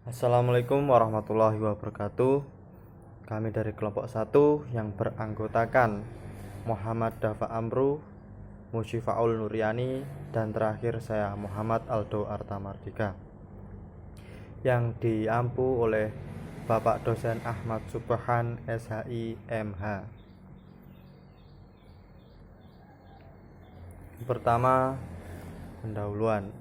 Assalamualaikum warahmatullahi wabarakatuh. Kami dari kelompok 1 yang beranggotakan Muhammad Dafa Amru, Musyifaul Nuryani, dan terakhir saya Muhammad Aldo Artamardika, yang diampu oleh Bapak Dosen Ahmad Subhan SHI MH. Pertama, pendahuluan.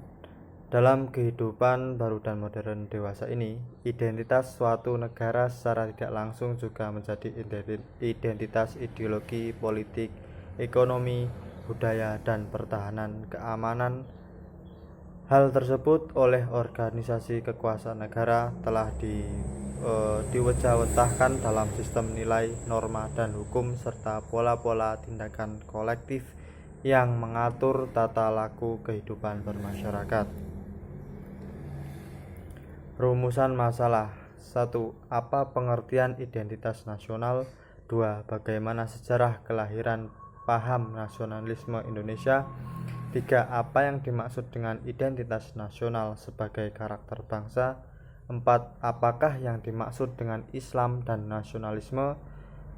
Dalam kehidupan baru dan modern dewasa ini, identitas suatu negara secara tidak langsung juga menjadi identitas ideologi, politik, ekonomi, budaya, dan pertahanan keamanan. Hal tersebut oleh organisasi kekuasaan negara telah diwejawetahkan dalam sistem nilai, norma, dan hukum serta pola-pola tindakan kolektif yang mengatur tata laku kehidupan bermasyarakat. Rumusan masalah. 1. Apa pengertian identitas nasional? 2. Bagaimana sejarah kelahiran paham nasionalisme Indonesia? 3. Apa yang dimaksud dengan identitas nasional sebagai karakter bangsa? 4. Apakah yang dimaksud dengan Islam dan nasionalisme?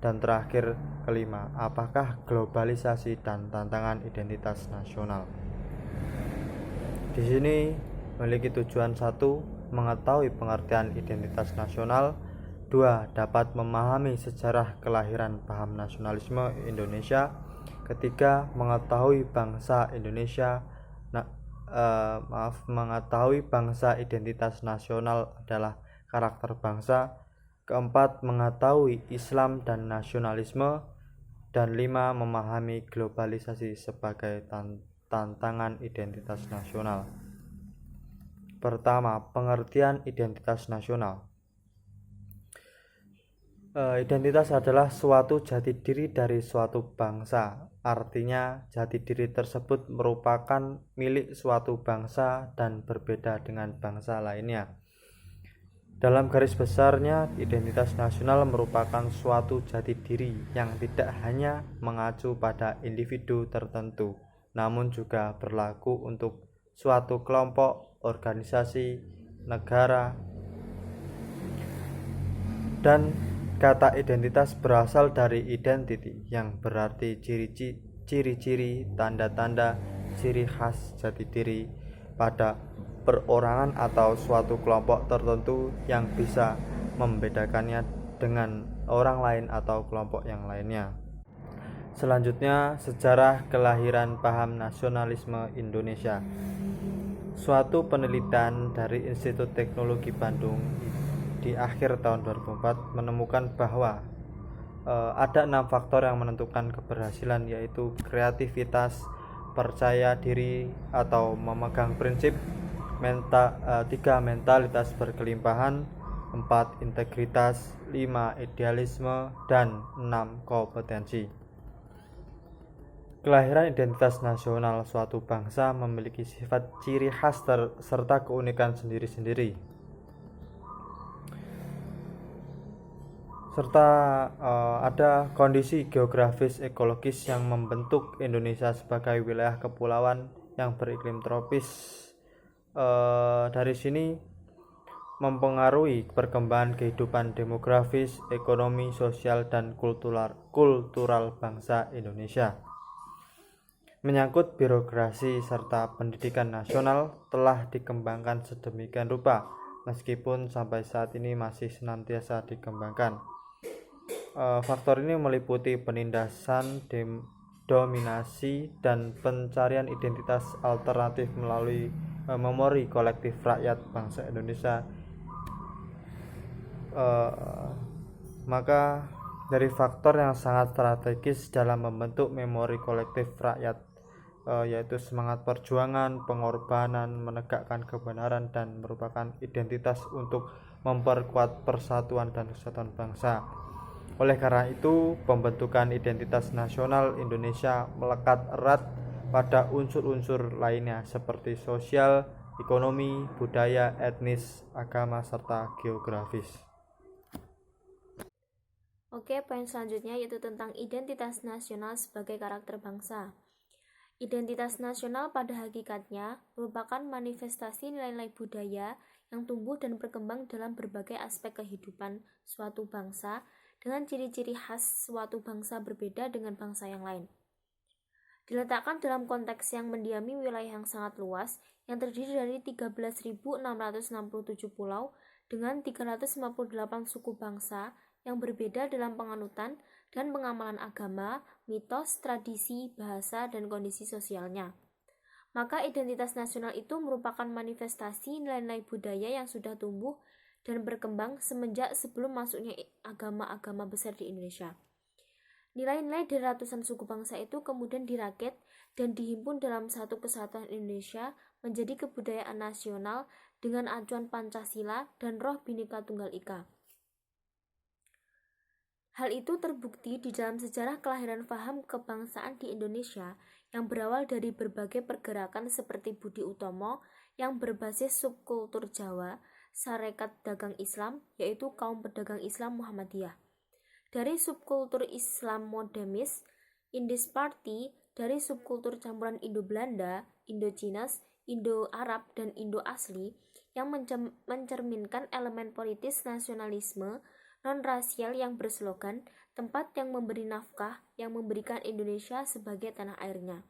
Dan terakhir, kelima, apakah globalisasi dan tantangan identitas nasional? Di sini memiliki tujuan: 1. Mengetahui pengertian identitas nasional. 2. Dapat memahami sejarah kelahiran paham nasionalisme Indonesia. Ketiga, mengetahui bangsa Indonesia. Mengetahui bangsa identitas nasional adalah karakter bangsa. Keempat, mengetahui Islam dan nasionalisme. Dan 5. Memahami globalisasi sebagai tantangan identitas nasional. Pertama, pengertian identitas nasional. Identitas adalah suatu jati diri dari suatu bangsa. Artinya, jati diri tersebut merupakan milik suatu bangsa dan berbeda dengan bangsa lainnya. Dalam garis besarnya, identitas nasional merupakan suatu jati diri yang tidak hanya mengacu pada individu tertentu, namun juga berlaku untuk suatu kelompok, organisasi, negara. Dan kata identitas berasal dari identity, yang berarti ciri-ciri, tanda-tanda, ciri khas jati diri pada perorangan atau suatu kelompok tertentu yang bisa membedakannya dengan orang lain atau kelompok yang lainnya. Selanjutnya, sejarah kelahiran paham nasionalisme Indonesia. Suatu penelitian dari Institut Teknologi Bandung di akhir tahun 2004 menemukan bahwa ada 6 faktor yang menentukan keberhasilan, yaitu kreativitas, percaya diri atau memegang prinsip, 3. mentalitas berkelimpahan, 4. integritas, 5. idealisme, dan 6. kompetensi. Kelahiran identitas nasional suatu bangsa memiliki sifat ciri khas serta keunikan sendiri-sendiri, serta ada kondisi geografis ekologis yang membentuk Indonesia sebagai wilayah kepulauan yang beriklim tropis. Dari sini mempengaruhi perkembangan kehidupan demografis, ekonomi, sosial, dan kultural bangsa Indonesia. Menyangkut birokrasi serta pendidikan nasional telah dikembangkan sedemikian rupa, meskipun sampai saat ini masih senantiasa dikembangkan. Faktor ini meliputi penindasan, dominasi, dan pencarian identitas alternatif melalui memori kolektif rakyat bangsa Indonesia. Maka dari faktor yang sangat strategis dalam membentuk memori kolektif rakyat, yaitu semangat perjuangan, pengorbanan, menegakkan kebenaran, dan merupakan identitas untuk memperkuat persatuan dan kesatuan bangsa. Oleh karena itu, pembentukan identitas nasional Indonesia melekat erat pada unsur-unsur lainnya seperti sosial, ekonomi, budaya, etnis, agama, serta geografis. Oke, poin selanjutnya yaitu tentang identitas nasional sebagai karakter bangsa. Identitas nasional pada hakikatnya merupakan manifestasi nilai-nilai budaya yang tumbuh dan berkembang dalam berbagai aspek kehidupan suatu bangsa dengan ciri-ciri khas suatu bangsa berbeda dengan bangsa yang lain. Diletakkan dalam konteks yang mendiami wilayah yang sangat luas yang terdiri dari 13.667 pulau dengan 358 suku bangsa yang berbeda dalam penganutan dan pengamalan agama, mitos, tradisi, bahasa, dan kondisi sosialnya. Maka identitas nasional itu merupakan manifestasi nilai-nilai budaya yang sudah tumbuh dan berkembang semenjak sebelum masuknya agama-agama besar di Indonesia. Nilai-nilai dari ratusan suku bangsa itu kemudian dirakit dan dihimpun dalam satu kesatuan Indonesia menjadi kebudayaan nasional dengan acuan Pancasila dan roh Bhinneka Tunggal Ika. Hal itu terbukti di dalam sejarah kelahiran paham kebangsaan di Indonesia yang berawal dari berbagai pergerakan seperti Budi Utomo yang berbasis subkultur Jawa, Sarekat Dagang Islam, yaitu kaum pedagang Islam Muhammadiyah. Dari subkultur Islam Modernis, Indis Party, dari subkultur campuran Indo-Belanda, Indo-Chinese, Indo-Arab, dan Indo-Asli yang mencerminkan elemen politis nasionalisme non-rasial yang berslogan tempat yang memberi nafkah yang memberikan Indonesia sebagai tanah airnya.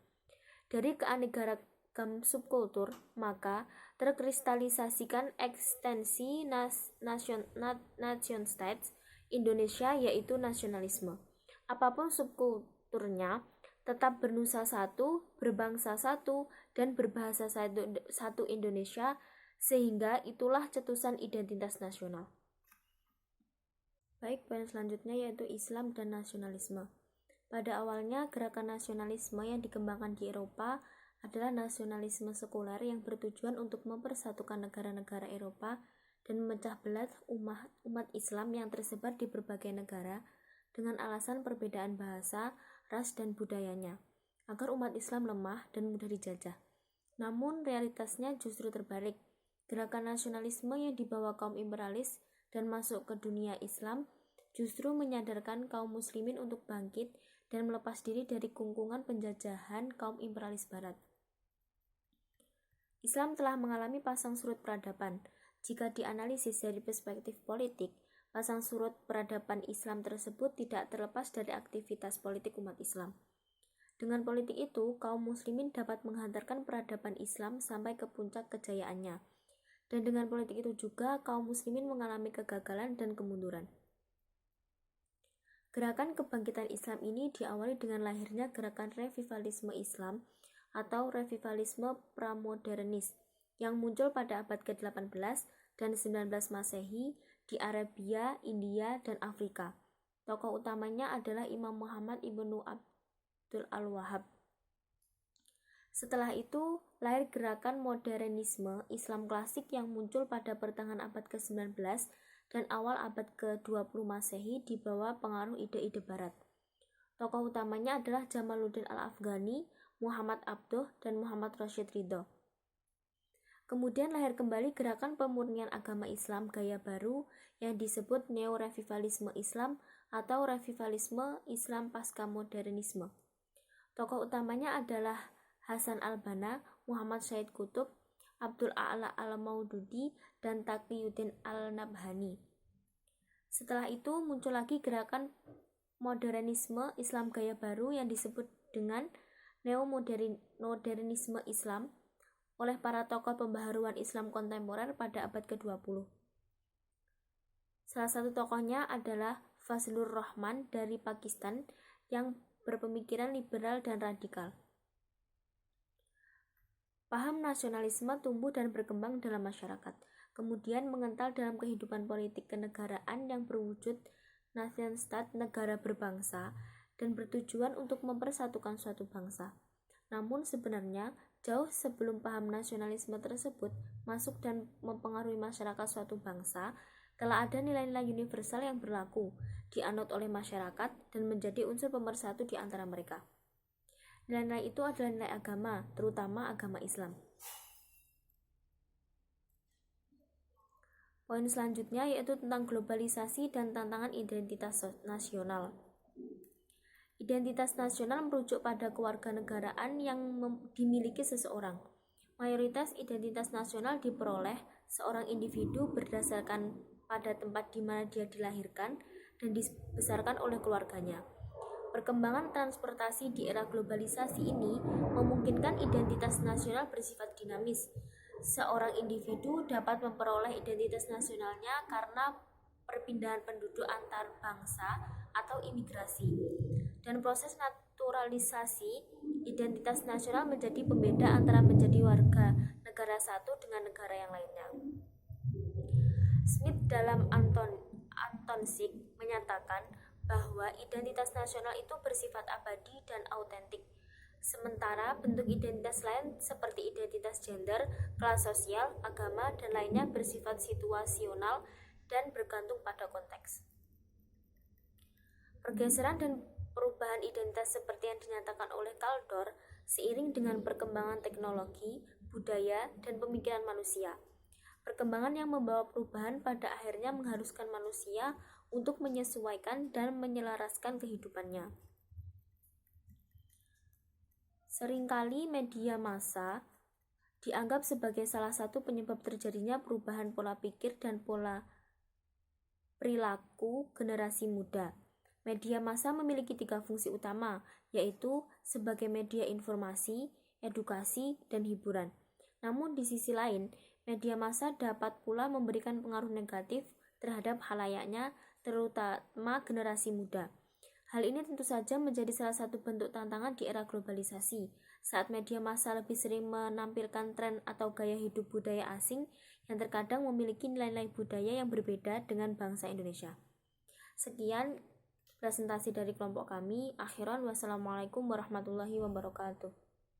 Dari keanekaragaman subkultur, maka terkristalisasikan ekstensi nation states Indonesia yaitu nasionalisme. Apapun subkulturnya, tetap bernusa satu, berbangsa satu, dan berbahasa satu Indonesia, sehingga itulah cetusan identitas nasional. Baik, poin selanjutnya yaitu Islam dan nasionalisme. Pada awalnya, gerakan nasionalisme yang dikembangkan di Eropa adalah nasionalisme sekuler yang bertujuan untuk mempersatukan negara-negara Eropa dan memecah belah umat Islam yang tersebar di berbagai negara dengan alasan perbedaan bahasa, ras, dan budayanya, agar umat Islam lemah dan mudah dijajah. Namun realitasnya justru terbalik. Gerakan nasionalisme yang dibawa kaum imperialis dan masuk ke dunia Islam justru menyadarkan kaum muslimin untuk bangkit dan melepas diri dari kungkungan penjajahan kaum imperialis barat. Islam telah mengalami pasang surut peradaban. Jika dianalisis dari perspektif politik, pasang surut peradaban Islam tersebut tidak terlepas dari aktivitas politik umat Islam. Dengan politik itu, kaum muslimin dapat menghantarkan peradaban Islam sampai ke puncak kejayaannya. Dan dengan politik itu juga, kaum muslimin mengalami kegagalan dan kemunduran. Gerakan kebangkitan Islam ini diawali dengan lahirnya gerakan revivalisme Islam atau revivalisme pramodernis yang muncul pada abad ke-18 dan 19 Masehi di Arabia, India, dan Afrika. Tokoh utamanya adalah Imam Muhammad ibnu Abdul al-Wahhab. Setelah itu, lahir gerakan modernisme Islam klasik yang muncul pada pertengahan abad ke-19 dan awal abad ke-20 Masehi di bawah pengaruh ide-ide barat. Tokoh utamanya adalah Jamaluddin al-Afghani, Muhammad Abduh, dan Muhammad Rashid Ridho. Kemudian lahir kembali gerakan pemurnian agama Islam gaya baru yang disebut neo-revivalisme Islam atau revivalisme Islam pasca modernisme. Tokoh utamanya adalah Hasan al-Banna, Muhammad Said Qutb, Abdul A'la al-Maududi, dan Taqiyuddin al-Nabhani. Setelah itu muncul lagi gerakan modernisme Islam gaya baru yang disebut dengan neo-modernisme Islam oleh para tokoh pembaharuan Islam kontemporer pada abad ke-20. Salah satu tokohnya adalah Fazlur Rahman dari Pakistan yang berpemikiran liberal dan radikal. Paham nasionalisme tumbuh dan berkembang dalam masyarakat, kemudian mengental dalam kehidupan politik kenegaraan yang berwujud nation state negara berbangsa dan bertujuan untuk mempersatukan suatu bangsa. Namun sebenarnya jauh sebelum paham nasionalisme tersebut masuk dan mempengaruhi masyarakat suatu bangsa, telah ada nilai-nilai universal yang berlaku, dianut oleh masyarakat dan menjadi unsur pemersatu di antara mereka. Nilai-nilai itu adalah nilai agama, terutama agama Islam. Poin selanjutnya yaitu tentang globalisasi dan tantangan identitas nasional. Identitas nasional merujuk pada kewarganegaraan yang dimiliki seseorang. Mayoritas identitas nasional diperoleh seorang individu berdasarkan pada tempat di mana dia dilahirkan dan dibesarkan oleh keluarganya. Perkembangan transportasi di era globalisasi ini memungkinkan identitas nasional bersifat dinamis. Seorang individu dapat memperoleh identitas nasionalnya karena perpindahan penduduk antar bangsa atau imigrasi. Dan proses naturalisasi identitas nasional menjadi pembeda antara menjadi warga negara satu dengan negara yang lainnya. Smith dalam Antonsik menyatakan bahwa identitas nasional itu bersifat abadi dan autentik. Sementara bentuk identitas lain seperti identitas gender, kelas sosial, agama, dan lainnya bersifat situasional dan bergantung pada konteks. Pergeseran dan perubahan identitas seperti yang dinyatakan oleh Kaldor seiring dengan perkembangan teknologi, budaya, dan pemikiran manusia. Perkembangan yang membawa perubahan pada akhirnya mengharuskan manusia untuk menyesuaikan dan menyelaraskan kehidupannya. Seringkali media massa dianggap sebagai salah satu penyebab terjadinya perubahan pola pikir dan pola perilaku generasi muda. Media massa memiliki 3 fungsi utama, yaitu sebagai media informasi, edukasi, dan hiburan. Namun di sisi lain, media massa dapat pula memberikan pengaruh negatif terhadap khalayaknya, terutama generasi muda. Hal ini tentu saja menjadi salah satu bentuk tantangan di era globalisasi, saat media massa lebih sering menampilkan tren atau gaya hidup budaya asing yang terkadang memiliki nilai-nilai budaya yang berbeda dengan bangsa Indonesia. Sekian presentasi dari kelompok kami. Akhiran, wassalamualaikum warahmatullahi wabarakatuh.